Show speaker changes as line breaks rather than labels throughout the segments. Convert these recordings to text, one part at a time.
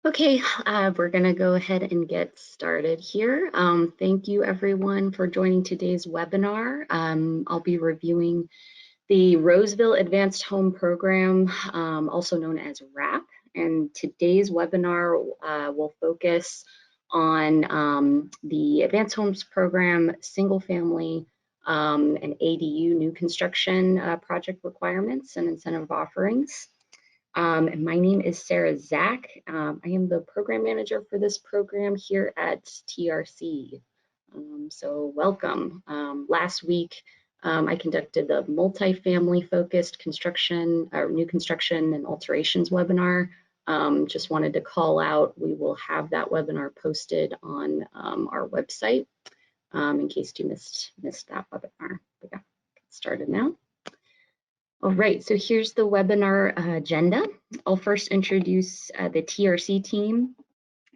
Okay, we're going to go ahead and get started here. Thank you everyone for joining today's webinar. I'll be reviewing the Roseville Advanced Home Program, also known as RAHP. And today's webinar will focus on the Advanced Homes Program, single family and ADU new construction project requirements and incentive offerings. And my name is Sarah Zach. I am the program manager for this program here at TRC. So welcome. Last week, I conducted the multifamily focused construction, new construction and alterations webinar. Just wanted to call out, we will have that webinar posted on our website in case you missed that webinar. But yeah, get started now. All right, so here's the webinar agenda. I'll first introduce the TRC team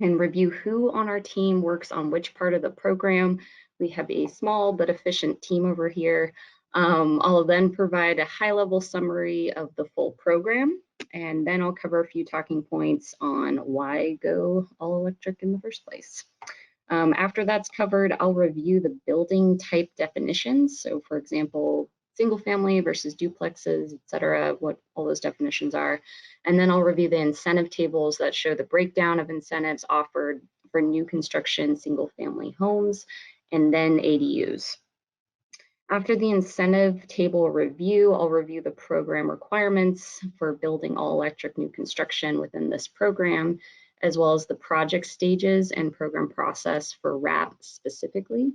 and review who on our team works on which part of the program. We have a small but efficient team over here. I'll then provide a high-level summary of the full program, and then I'll cover a few talking points on why go all electric in the first place. After that's covered, I'll review the building type definitions. So for example, single family versus duplexes, et cetera, what all those definitions are. And then I'll review the incentive tables that show the breakdown of incentives offered for new construction single family homes, and then ADUs. After the incentive table review, I'll review the program requirements for building all electric new construction within this program, as well as the project stages and program process for RAHP specifically.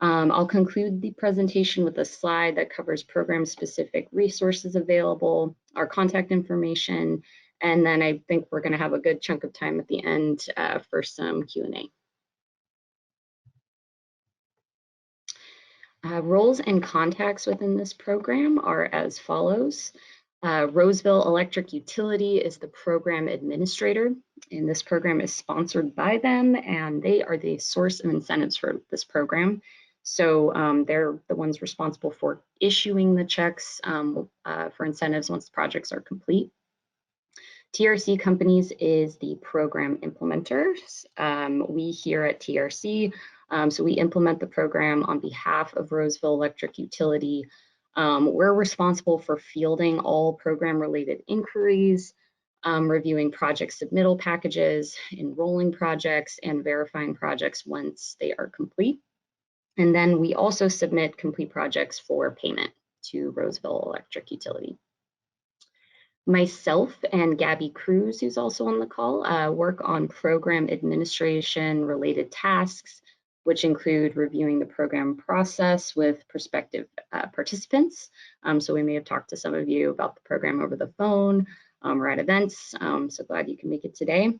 I'll conclude the presentation with a slide that covers program-specific resources available, our contact information, and then I think we're going to have a good chunk of time at the end for some Q&A. Roles and contacts within this program are as follows. Roseville Electric Utility is the program administrator, and this program is sponsored by them, and they are the source of incentives for this program. So they're the ones responsible for issuing the checks for incentives once the projects are complete. TRC Companies is the program implementers. We here at TRC, so we implement the program on behalf of Roseville Electric Utility. We're responsible for fielding all program-related inquiries, reviewing project submittal packages, enrolling projects, and verifying projects once they are complete. And then we also submit complete projects for payment to Roseville Electric Utility. Myself and Gabby Cruz, who's also on the call, work on program administration related tasks, which include reviewing the program process with prospective participants. So we may have talked to some of you about the program over the phone or at events. So glad you can make it today.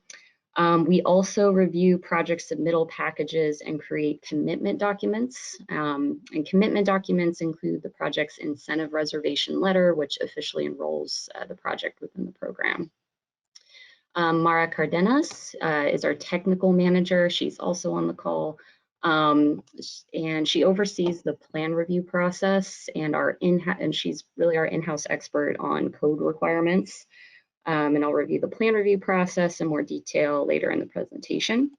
We also review project submittal packages and create commitment documents. And commitment documents include the project's incentive reservation letter, which officially enrolls the project within the program. Mara Cardenas is our technical manager. She's also on the call. And she oversees the plan review process and she's really our in-house expert on code requirements. And I'll review the plan review process in more detail later in the presentation.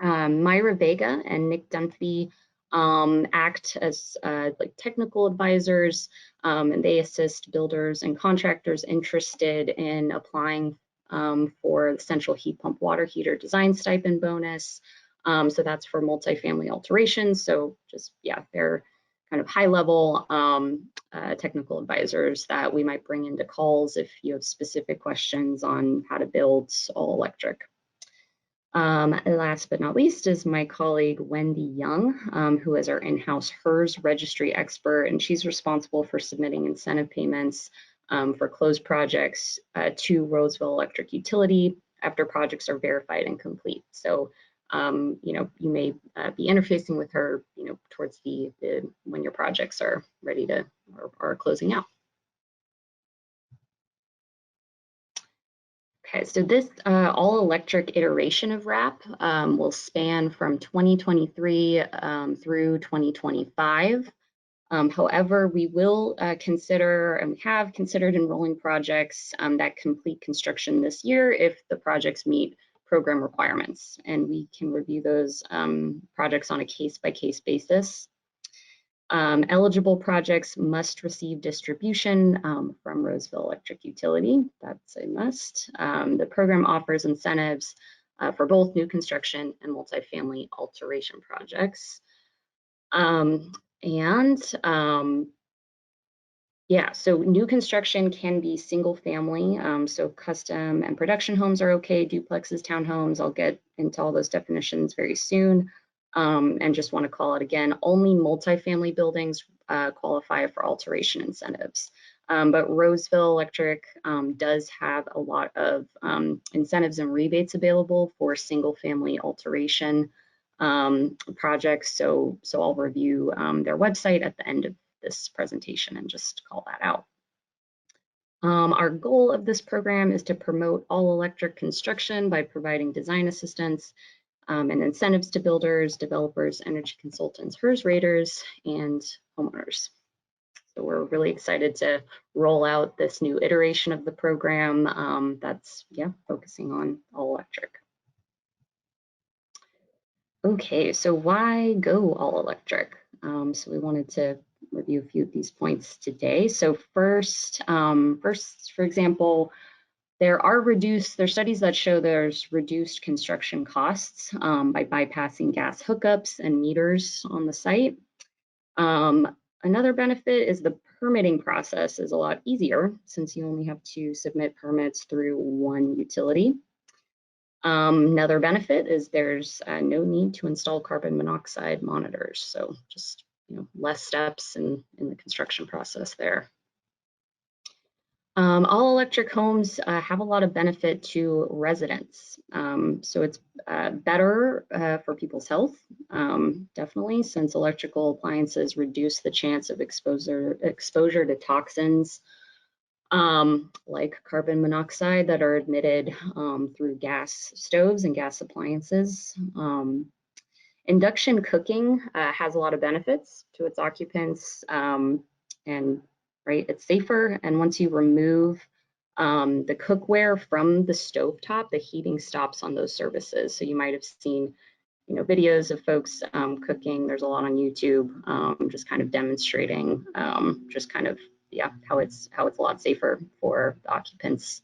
Myra Vega and Nick Dunphy act as like technical advisors, and they assist builders and contractors interested in applying for the central heat pump water heater design stipend bonus. So that's for multifamily alterations. So just, yeah, they're kind of high level technical advisors that we might bring into calls if you have specific questions on how to build all electric. Last but not least is my colleague Wendy Young, who is our in-house HERS registry expert, and she's responsible for submitting incentive payments for closed projects to Roseville Electric Utility after projects are verified and complete. So you know, you may be interfacing with her, you know, towards the when your projects are ready to or are closing out. Okay, so this all electric iteration of RAHP will span from 2023 through 2025. However, we will consider and have considered enrolling projects that complete construction this year if the projects meet program requirements, and we can review those projects on a case-by-case basis. Eligible projects must receive distribution from Roseville Electric Utility. That's a must. The program offers incentives for both new construction and multifamily alteration projects. Yeah, so new construction can be single family. So custom and production homes are okay, duplexes, townhomes. I'll get into all those definitions very soon. And just want to call it again, only multifamily buildings qualify for alteration incentives. But Roseville Electric does have a lot of incentives and rebates available for single family alteration projects. So I'll review their website at the end of this presentation and just call that out. Our goal of this program is to promote all electric construction by providing design assistance and incentives to builders, developers, energy consultants, HERS raters, and homeowners. So we're really excited to roll out this new iteration of the program that's focusing on all electric. Okay, so why go all electric? So we wanted to review a few of these points today. So first, for example, there are studies that show there's reduced construction costs by bypassing gas hookups and meters on the site. Another benefit is the permitting process is a lot easier since you only have to submit permits through one utility. Another benefit is there's no need to install carbon monoxide monitors, so just less steps in the construction process there. All electric homes have a lot of benefit to residents, so it's better for people's health, definitely, since electrical appliances reduce the chance of exposure to toxins like carbon monoxide that are emitted through gas stoves and gas appliances. Induction cooking has a lot of benefits to its occupants, and it's safer. And once you remove the cookware from the stovetop, the heating stops on those surfaces. So you might have seen videos of folks cooking. There's a lot on YouTube just kind of demonstrating how it's a lot safer for the occupants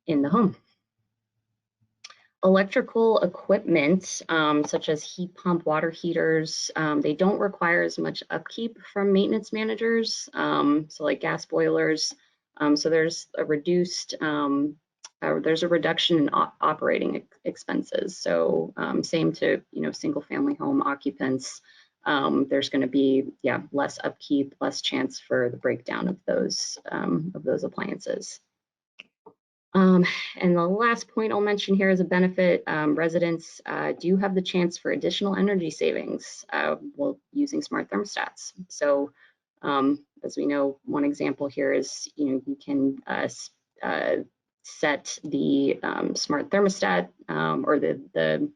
in the home. Electrical equipment such as heat pump, water heaters, they don't require as much upkeep from maintenance managers, so like gas boilers. So there's a reduction in operating expenses. So same to single family home occupants. There's going to be less upkeep, less chance for the breakdown of those appliances. And the last point I'll mention here is a benefit. Residents do have the chance for additional energy savings while using smart thermostats. So as we know, one example here is you can set the smart thermostat or the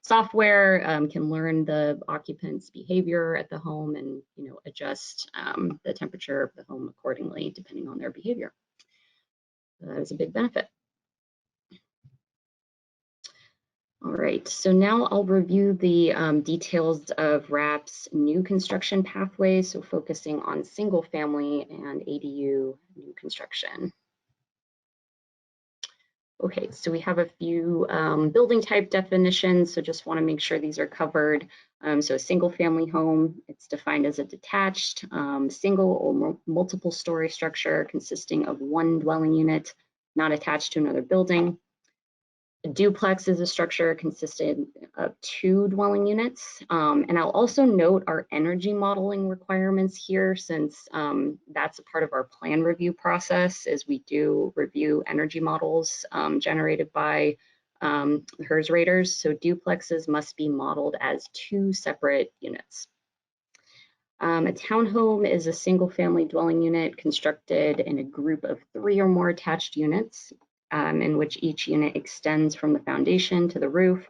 software can learn the occupant's behavior at the home and adjust the temperature of the home accordingly depending on their behavior. That is a big benefit. All right, so now I'll review the details of RAHP's new construction pathways, so focusing on single family and ADU new construction. Okay, so we have a few building type definitions, so just want to make sure these are covered. So a single family home, it's defined as a detached, single or multiple story structure consisting of one dwelling unit, not attached to another building. A duplex is a structure consisting of two dwelling units. And I'll also note our energy modeling requirements here, since that's a part of our plan review process, is we do review energy models generated by HERS raters. So duplexes must be modeled as two separate units. A townhome is a single family dwelling unit constructed in a group of 3 or more attached units, in which each unit extends from the foundation to the roof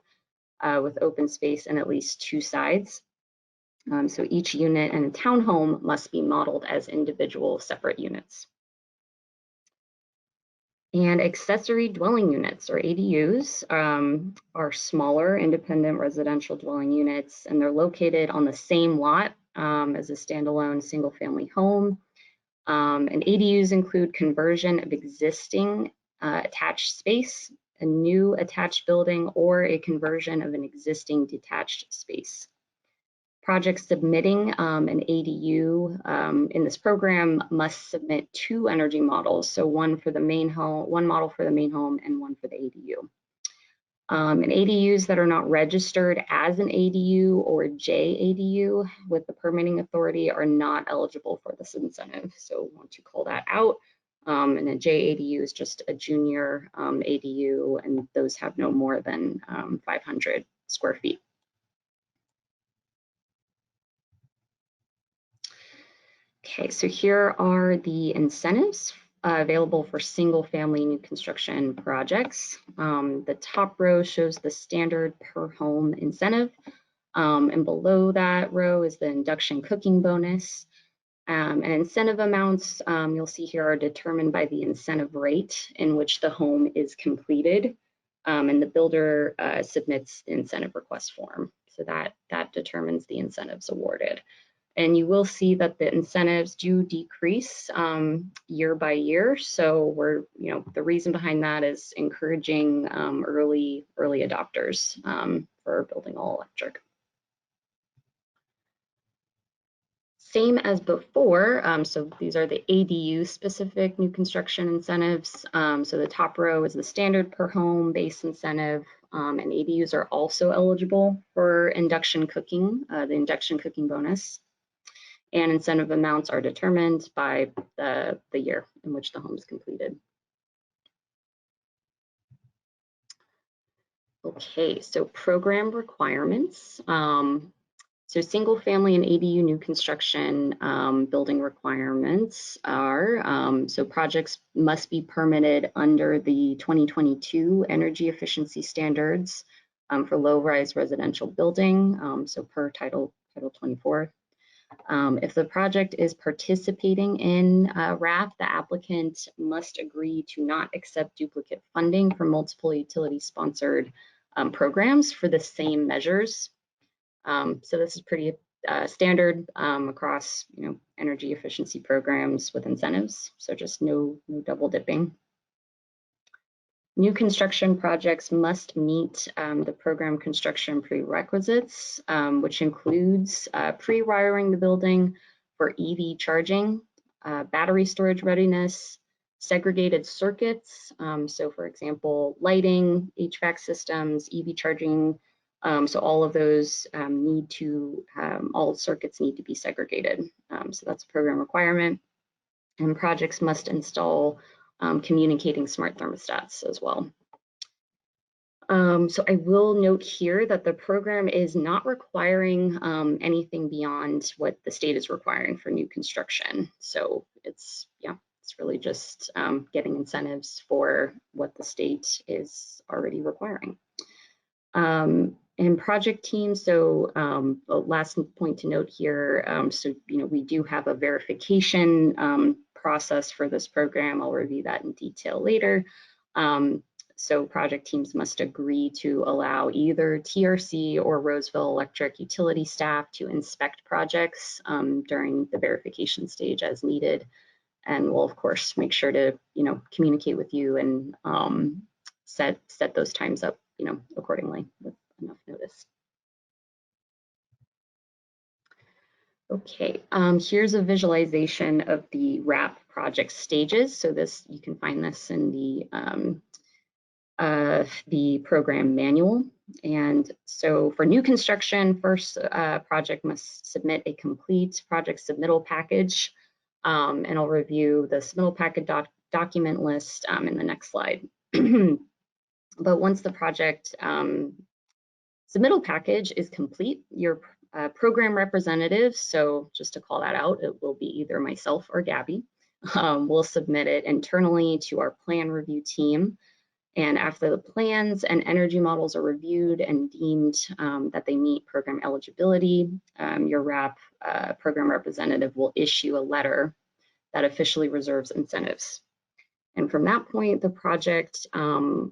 with open space and at least 2 sides. So each unit in a townhome must be modeled as individual separate units. And accessory dwelling units, or ADUs, are smaller independent residential dwelling units, and they're located on the same lot as a standalone single-family home. And ADUs include conversion of existing attached space, a new attached building, or a conversion of an existing detached space. Projects submitting an ADU in this program must submit 2 energy models, so one for the main home, one model for the main home, and one for the ADU. And ADUs that are not registered as an ADU or JADU with the permitting authority are not eligible for this incentive. So I want to call that out. And a JADU is just a junior ADU, and those have no more than 500 square feet. Okay, so here are the incentives available for single-family new construction projects. The top row shows the standard per home incentive, and below that row is the induction cooking bonus. And incentive amounts, you'll see here, are determined by the incentive rate in which the home is completed, and the builder submits the incentive request form. So that determines the incentives awarded. And you will see that the incentives do decrease year by year. So the reason behind that is encouraging early adopters for building all electric. Same as before, so these are the ADU specific new construction incentives. So the top row is the standard per home base incentive, and ADUs are also eligible for induction cooking, the induction cooking bonus. And incentive amounts are determined by the year in which the home is completed. Okay, so program requirements. So single family and ADU new construction building requirements are, so projects must be permitted under the 2022 energy efficiency standards for low-rise residential building, so per Title 24. If the project is participating in RAHP, the applicant must agree to not accept duplicate funding from multiple utility-sponsored programs for the same measures. So this is pretty standard across energy efficiency programs with incentives. So just no double dipping. New construction projects must meet the program construction prerequisites, which includes pre-wiring the building for EV charging, battery storage readiness, segregated circuits. So for example, lighting, HVAC systems, EV charging. So all of those all circuits need to be segregated. So that's a program requirement. And projects must install communicating smart thermostats as well. So I will note here that the program is not requiring anything beyond what the state is requiring for new construction. So it's really just getting incentives for what the state is already requiring. And project teams, so the last point to note here, so we do have a verification process for this program. I'll review that in detail later. So project teams must agree to allow either TRC or Roseville Electric utility staff to inspect projects during the verification stage as needed. And we'll of course make sure to communicate with you and set those times up accordingly with enough notice. Okay, here's a visualization of the RAHP project stages. So you can find this in the program manual. And so for new construction, first project must submit a complete project submittal package. And I'll review the submittal package document list in the next slide. But once the project submittal package is complete, your program representative, so just to call that out, it will be either myself or Gabby, will submit it internally to our plan review team. And after the plans and energy models are reviewed and deemed that they meet program eligibility, your RAHP program representative will issue a letter that officially reserves incentives. And from that point, the project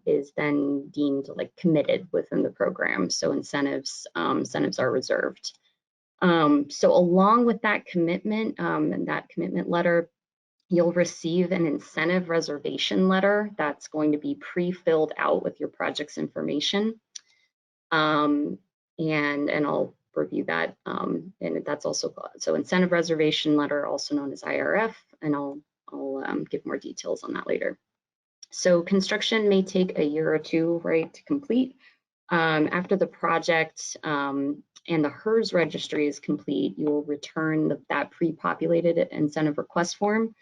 is then deemed like committed within the program. So incentives are reserved. So along with that commitment and that commitment letter, you'll receive an incentive reservation letter that's going to be pre-filled out with your project's information. And I'll review that. And that's also, so incentive reservation letter, also known as IRF, and I'll give more details on that later. So construction may take a year or two, right, to complete. After the project and the HERS registry is complete, you will return that pre-populated incentive request form,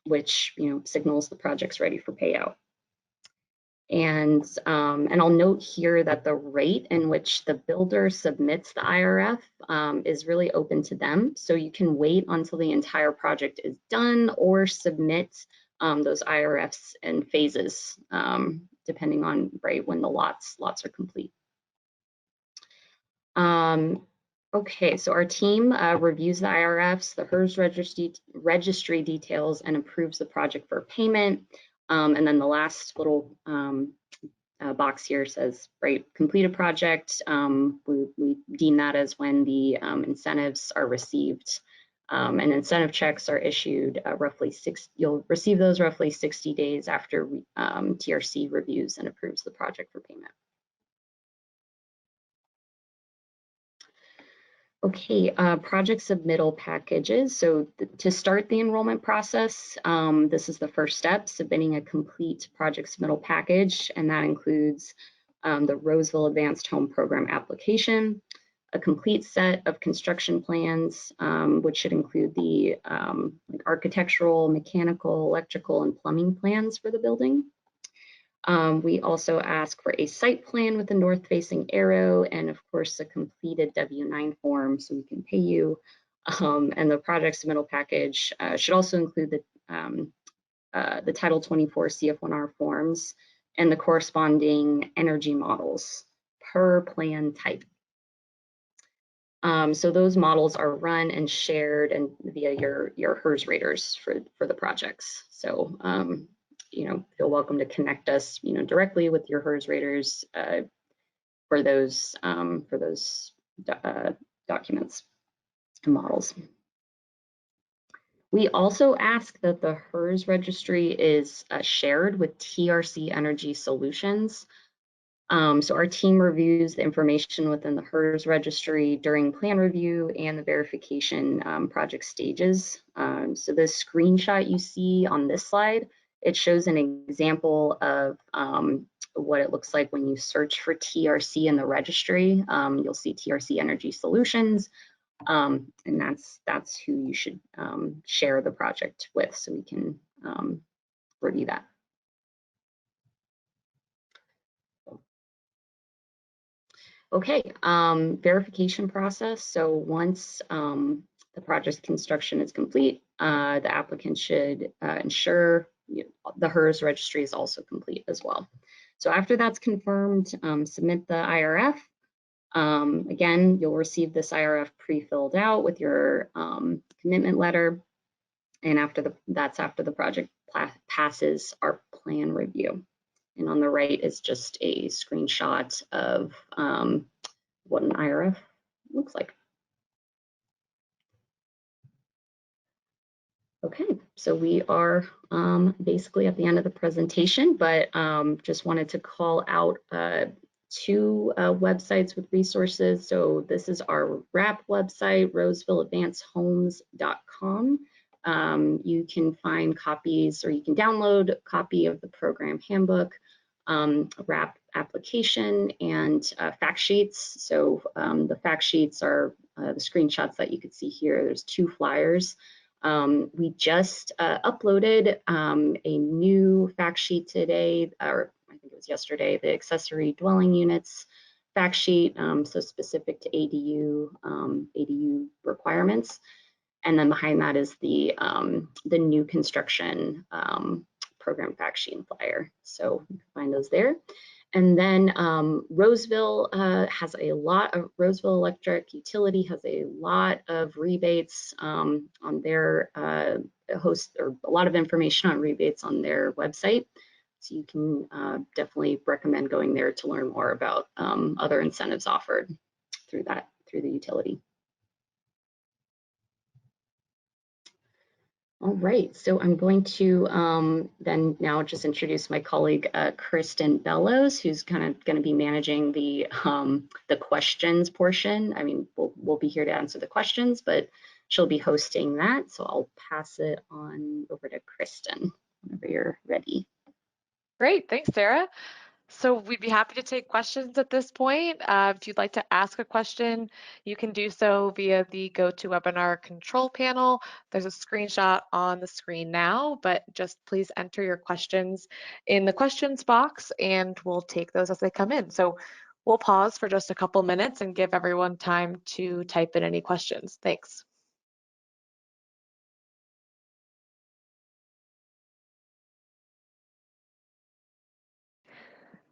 which signals the project's ready for payout. And I'll note here that the rate in which the builder submits the IRF is really open to them. So you can wait until the entire project is done or submit those IRFs in phases, depending on when the lots are complete. Okay, so our team reviews the IRFs, the HERS registry details, and approves the project for payment. And then the last little box here says, completed project. We deem that as when the incentives are received. And incentive checks are issued you'll receive those roughly 60 days after TRC reviews and approves the project for payment. Okay, project submittal packages. So to start the enrollment process, this is the first step, submitting a complete project submittal package, and that includes the Roseville Advanced Home Program application, a complete set of construction plans, which should include the architectural, mechanical, electrical, and plumbing plans for the building. We also ask for a site plan with a north-facing arrow, and of course, a completed W-9 form so we can pay you. And the project submittal package should also include the Title 24 CF1R forms and the corresponding energy models per plan type. So those models are run and shared and via your HERS raters for the projects. So feel welcome to connect us, directly with your HERS raters for those documents and models. We also ask that the HERS registry is shared with TRC Energy Solutions. So our team reviews the information within the HERS registry during plan review and the verification project stages. So this screenshot you see on this slide, it shows an example of what it looks like when you search for TRC in the registry. You'll see TRC Energy Solutions, and that's who you should share the project with, so we can review that. Okay, verification process. So once the project construction is complete, the applicant should ensure the HERS registry is also complete as well. So after that's confirmed, submit the IRF. Again, you'll receive this IRF pre-filled out with your commitment letter, and that's after the project passes our plan review. And on the right is just a screenshot of what an IRF looks like. Okay, so we are basically at the end of the presentation, but just wanted to call out two websites with resources. So this is our RAHP website, RosevilleAdvancedHomes.com. You can find copies, or you can download a copy of the program handbook, RAHP application, and fact sheets. So the fact sheets are the screenshots that you could see here. There's 2 flyers. We just uploaded a new fact sheet today, or I think it was yesterday, the accessory dwelling units fact sheet, so specific to ADU requirements. And then behind that is the new construction program fact sheet and flyer. So you can find those there. And then Roseville Roseville Electric Utility has a lot of rebates on their host, or a lot of information on rebates on their website. So you can definitely recommend going there to learn more about other incentives offered through the utility. All right, so I'm going to then now just introduce my colleague, Kristen Bellows, who's kind of going to be managing the questions portion. I mean, we'll be here to answer the questions, but she'll be hosting that. So I'll pass it on over to Kristen whenever you're ready.
Great, thanks, Sarah. So we'd be happy to take questions at this point. If you'd like to ask a question, you can do so via the GoToWebinar control panel. There's a screenshot on the screen now, but just please enter your questions in the questions box and we'll take those as they come in. So we'll pause for just a couple minutes and give everyone time to type in any questions. Thanks.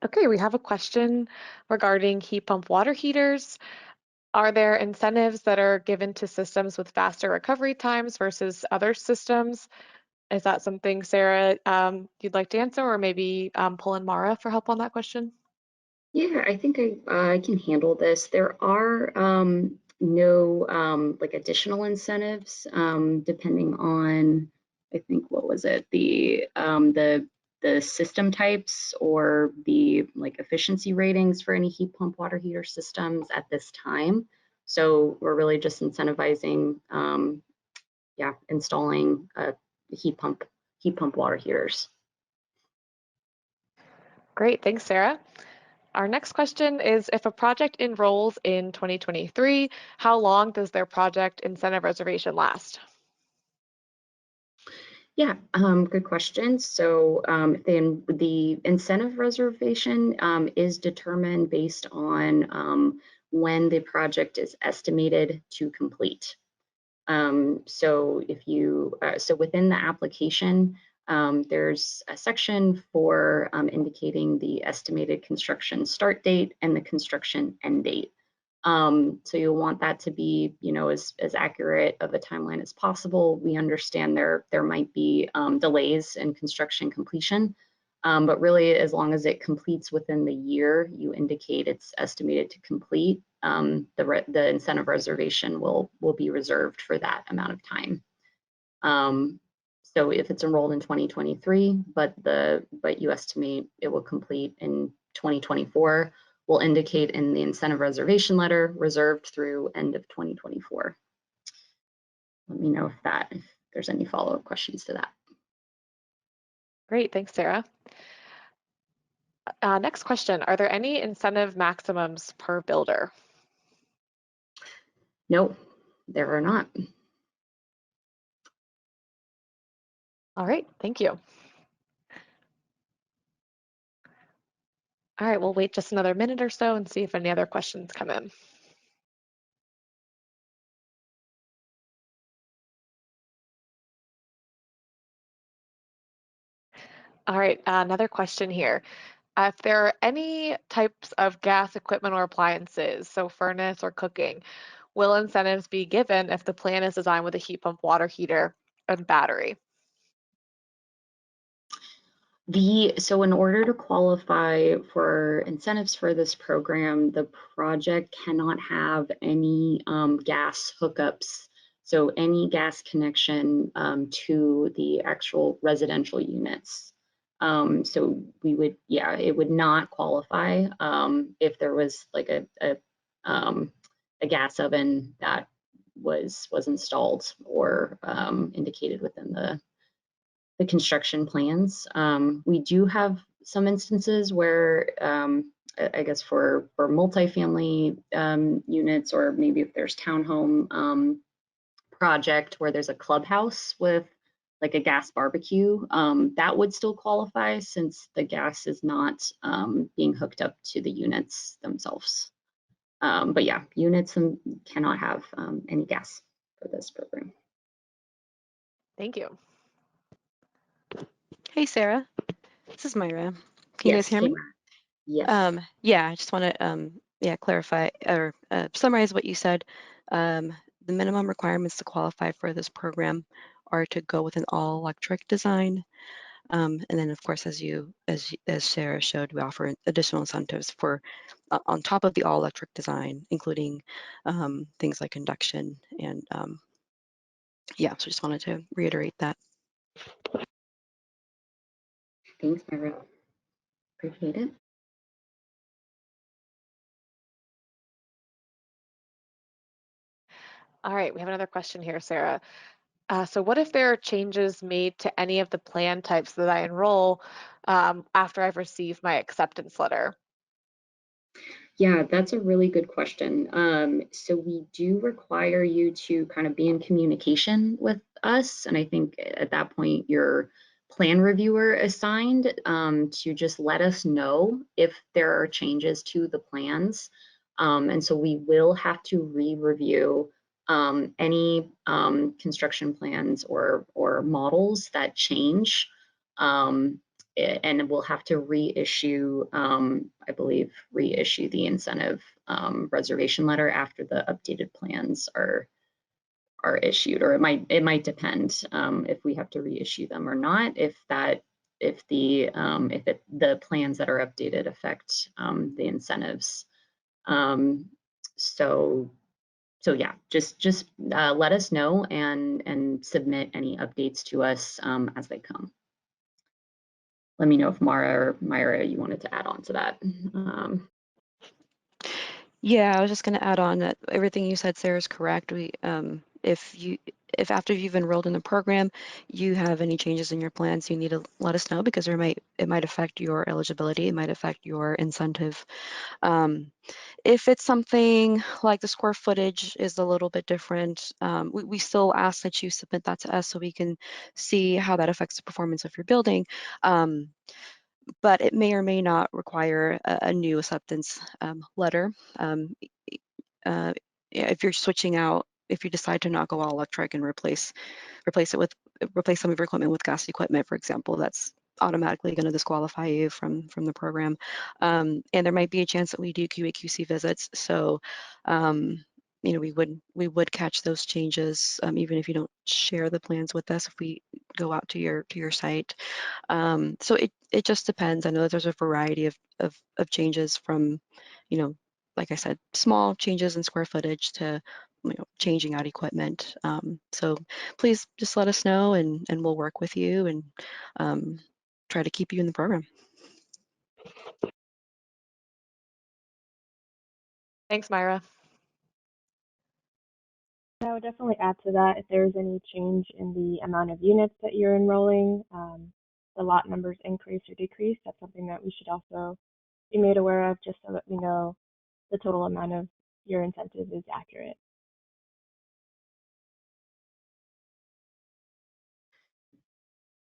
Okay, we have a question regarding heat pump water heaters. Are there incentives that are given to systems with faster recovery times versus other systems? Is that something, Sarah, you'd like to answer, or maybe pull in Mara for help on that question?
Yeah, I think I can handle this. There are no like additional incentives depending on, I think, what was it, the system types or the like efficiency ratings for any heat pump water heater systems at this time. So we're really just incentivizing, yeah, installing heat pump water heaters.
Great, thanks, Sarah. Our next question is, if a project enrolls in 2023, how long does their project incentive reservation last?
Yeah, good question. So then the incentive reservation is determined based on when the project is estimated to complete. So if you, so within the application, there's a section for indicating the estimated construction start date and the construction end date. So you'll want that to be, as accurate of a timeline as possible. We understand there might be delays in construction completion, but really, as long as it completes within the year you indicate it's estimated to complete, the incentive reservation will be reserved for that amount of time. So if it's enrolled in 2023, but you estimate it will complete in 2024, will indicate in the incentive reservation letter reserved through end of 2024. Let me know if there's any follow-up questions to that.
Great, thanks, Sarah. Next question, are there any incentive maximums per builder?
No, there are not.
All right, thank you. All right, we'll wait just another minute or so and see if any other questions come in. All right, another question here. If there are any types of gas equipment or appliances, so furnace or cooking, will incentives be given if the plan is designed with a heat pump water heater and battery?
So in order to qualify for incentives for this program, the project cannot have any gas hookups. So any gas connection to the actual residential units. So it would not qualify if there was like a gas oven that was installed or indicated within the construction plans. We do have some instances where I guess for multifamily units, or maybe if there's townhome project where there's a clubhouse with like a gas barbecue, that would still qualify since the gas is not being hooked up to the units themselves. But yeah, units cannot have any gas for this program.
Thank you.
Hey, Sarah. This is Myra. Can you guys
Yes,
hear
hey,
me?
Matt. Yes.
Yeah, I just want to clarify or summarize what you said. The minimum requirements to qualify for this program are to go with an all-electric design. And then, of course, as Sarah showed, we offer additional incentives for on top of the all-electric design, including things like induction and yeah. So just wanted to reiterate that.
Thanks, Myra. Appreciate it.
All right, we have another question here, Sarah. So what if there are changes made to any of the plan types that I enroll after I've received my acceptance letter?
Yeah, that's a really good question. So we do require you to kind of be in communication with us. And I think at that point, your plan reviewer assigned to just let us know if there are changes to the plans. And so we will have to re-review any construction plans or models that change. Um, and we'll have to reissue, I believe, reissue the incentive reservation letter after the updated plans are issued, or it might depend if we have to reissue them or not. If the plans that are updated affect the incentives. So yeah, just let us know and submit any updates to us as they come. Let me know if Mara or Myra, you wanted to add on to that.
Yeah, I was just going to add on that everything you said, Sarah, is correct. If after you've enrolled in the program, you have any changes in your plans, you need to let us know because it might affect your eligibility, it might affect your incentive. If it's something like the square footage is a little bit different, we still ask that you submit that to us so we can see how that affects the performance of your building. But it may or may not require a new acceptance letter. If you're switching out, if you decide to not go all electric and replace some of your equipment with gas equipment, for example, that's automatically going to disqualify you from the program. And there might be a chance that we do QA/QC visits. So, we would catch those changes even if you don't share the plans with us if we go out to your site. So it just depends. I know that there's a variety of changes from, like I said, small changes in square footage to changing out equipment. So please just let us know and we'll work with you and try to keep you in the program.
Thanks, Myra.
I would definitely add to that if there's any change in the amount of units that you're enrolling, the lot numbers increase or decrease. That's something that we should also be made aware of just so that we know the total amount of your incentive is accurate.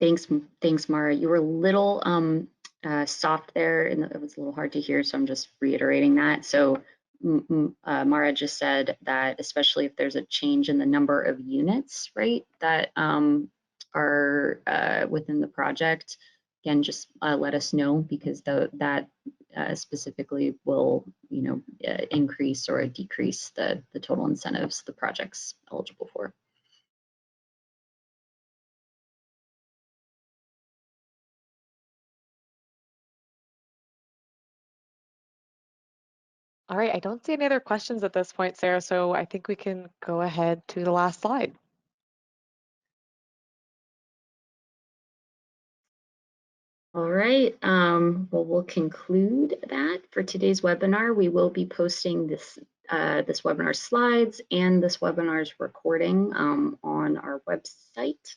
Thanks, Mara. You were a little soft there, and it was a little hard to hear, so I'm just reiterating that. So Mara just said that especially if there's a change in the number of units, right, that are within the project, again, just let us know because that specifically will, increase or decrease the total incentives the project's eligible for.
All right, I don't see any other questions at this point, Sarah, so I think we can go ahead to the last slide.
All right, well, we'll conclude that for today's webinar. We will be posting this webinar slides and this webinar's recording on our website.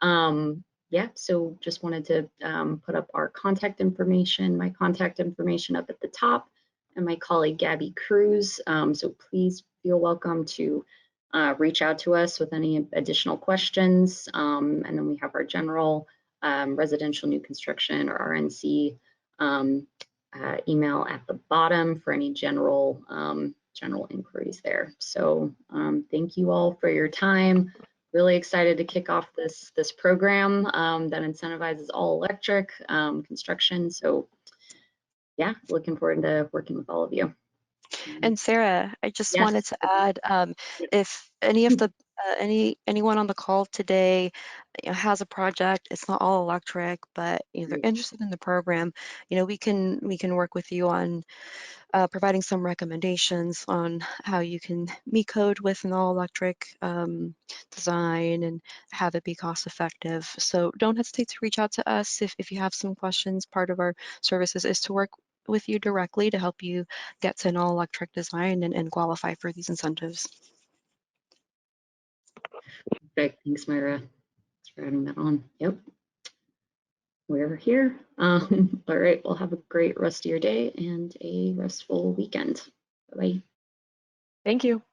Yeah, so just wanted to put up our contact information, my contact information up at the top, and my colleague Gabby Cruz. So please feel welcome to reach out to us with any additional questions. And then we have our general residential new construction or RNC email at the bottom for any general inquiries there. So thank you all for your time. really excited to kick off this program that incentivizes all electric construction. So yeah, looking forward to working with all of you.
And Sarah, I just
Yes.
wanted to add,
Yep.
if any of the anyone on the call today has a project, it's not all electric, but they're interested in the program, we can work with you on providing some recommendations on how you can meet code with an all-electric design and have it be cost effective. So don't hesitate to reach out to us if you have some questions. Part of our services is to work with you directly to help you get to an all-electric design and qualify for these incentives.
Great. Thanks, Myra. Thanks for adding that on. Yep. We're here. All right. Well, have a great rest of your day and a restful weekend. Bye-bye.
Thank you.